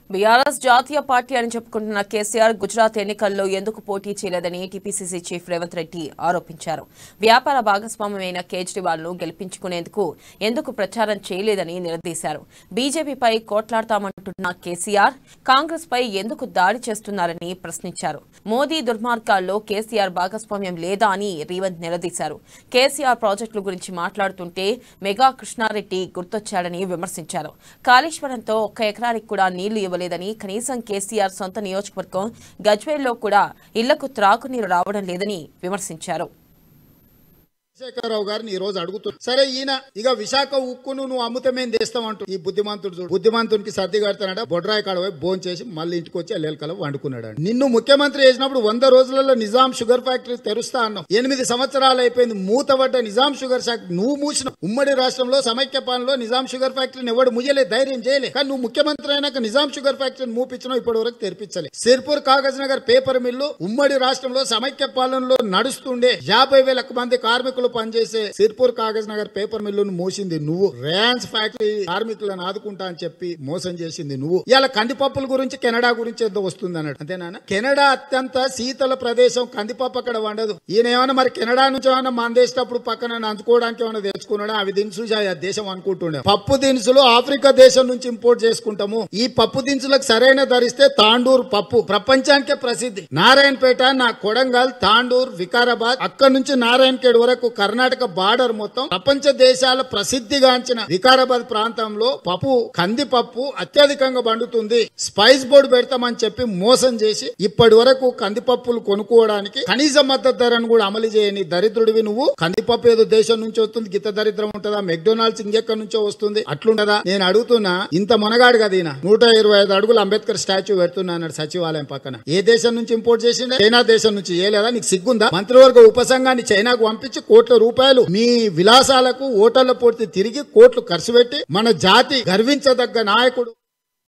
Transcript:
BRS జాతీయ party అని చెప్పుకుంటున్న కేసీఆర్ గుజరాత్ ఎన్నికల్లో ఎందుకు పోటీ చేయలేదని టీపీసీసీ చీఫ్ రేవంత్ రెడ్డి ఆరోపించారు. వ్యాపార భాగస్వామ్యమైన కేజ్రీవాల్ ను గెలిపించుకునేందుకు ఎందుకు ప్రచారం చేయలేదని నిలదీశారు. బీజేపీపై కోట్లాడతామంటున్న కేసీఆర్ కాంగ్రెస్ పై ఎందుకు దాడి చేస్తున్నారని ప్రశ్నించారు. మోదీ దుర్మార్గాల్లో కేసీఆర్ భాగస్వామ్యం లేదా అని రేవంత్ నిలదీశారు. కేసీఆర్ ప్రాజెక్టుల గురించి మాట్లాడుతుంటే మెగా కృష్ణారెడ్డి గుర్తొచ్చాడని విమర్శించారు. కాళేశ్వరంతో 1 ఎకరానికి కూడా నీళ్లు లేదని కనీసం కేసీఆర్ సొంత నియోజకవర్గం గజ్వేల్లో కూడా ఇళ్లకు త్రాగునీరు రావడం లేదని విమర్శించారు. చంద్రశేఖరరావు గారిని ఈ రోజు అడుగుతున్నారు. సరే ఈయన ఇక విశాఖ ఉక్కును నువ్వు అమ్ముతమేం చేస్తామంటూ ఈ బుద్ధిమంతుడు బుద్ధిమంతునికి సర్ది కడతానట బొడ్రాయి కాడ పోయి భోజనం చేసి మళ్ళీ ఇంటికి వచ్చి ఎల్లెలకల వండుకున్నాడు. నిన్ను ముఖ్యమంత్రి చేసినప్పుడు 100 రోజులలో నిజాం షుగర్ ఫ్యాక్టరీ తెరుస్తా అన్నావు. 8 సంవత్సరాలు అయిపోయింది. మూతబడ్డ నిజాం షుగర్ ఫ్యాక్టరీ నువ్వు మూసిన. ఉమ్మడి రాష్ట్రంలో సమైక్య పాలనలో నిజాం షుగర్ ఫ్యాక్టరీని ఎవడు ముయ్యలే, ధైర్యం చేయలే. కానీ నువ్వు ముఖ్యమంత్రి అయినాక నిజాం షుగర్ ఫ్యాక్టరీని మూపించినావు, ఇప్పటి వరకు తెరిపించలే. సిర్పూర్ కాగజ్ నగర్ పేపర్ మిల్లు ఉమ్మడి రాష్ట్రంలో సమైక్య పాలనలో నడుస్తుండే 50,000 మంది కార్మికులు పనిచేసే సిర్పూర్ కాగజ్ నగర్ పేపర్ మిల్లును మూసింది నువ్వు. రిలయన్స్ ఫ్యాక్టరీ కార్మికులను ఆదుకుంటా అని చెప్పి మోసం చేసింది నువ్వు. ఇలా కందిపప్పుల గురించి కెనడా గురించి ఏదో వస్తుంది అన్నాడు. అంతేనా? కెనడా అత్యంత శీతల ప్రదేశం, కందిపప్పు అక్కడ వండదు. ఈయన ఏమన్నా మరి కెనడా నుంచి ఏమన్నా మందేసేటప్పుడు పక్కన అందుకోవడానికి ఏమైనా తెచ్చుకున్నాడా? అవి దినుసులు దేశం అనుకుంటుండే. పప్పు దినుసులు ఆఫ్రికా దేశం నుంచి ఇంపోర్ట్ చేసుకుంటాము. ఈ పప్పు దినుసులకు సరైన ధరిస్తే తాండూర్ పప్పు ప్రపంచానికే ప్రసిద్ధి. నారాయణపేట, నా కొడంగల్, తాండూర్, వికారాబాద్, అక్కడి నుంచి నారాయణఖేడ్ వరకు కర్ణాటక బార్డర్ మొత్తం ప్రపంచ దేశాల ప్రసిద్ధిగాంచిన వికారాబాద్ ప్రాంతంలో పప్పు, కందిపప్పు అత్యధికంగా పండుతుంది. స్పైస్ బోర్డు పెడతామని చెప్పి మోసం చేసి ఇప్పటి వరకు కందిపప్పులు కొనుక్కోవడానికి కనీస మద్దతు ధరను కూడా అమలు చేయని దరిద్రుడివి నువ్వు. కందిపప్పు ఏదో దేశం నుంచి వస్తుంది, గిత్త దరిద్రం ఉంటుందా? మెక్డొనాల్డ్స్ ఇంకెక్కడి నుంచో వస్తుంది, అట్లుంటదా? నేను అడుగుతున్నా, ఇంత మునగాడు కదా ఈయన. 125 అడుగులు అంబేద్కర్ స్టాచ్యూ పెడుతున్నా అన్నాడు సచివాలయం పక్కన. ఏ దేశం నుంచి ఇంపోర్ట్ చేసిండే? చైనా దేశం నుంచి. చేయలేదా? నీకు సిగ్గుందా? మంత్రివర్గ ఉపసంఘాన్ని చైనాకు పంపించి కోట్ల రూపాయలు మీ విలాసాలకు ఓటర్ల పూర్తి తిరిగి కోట్లు ఖర్చు పెట్టి మన జాతి గర్వించదగ్గ నాయకుడు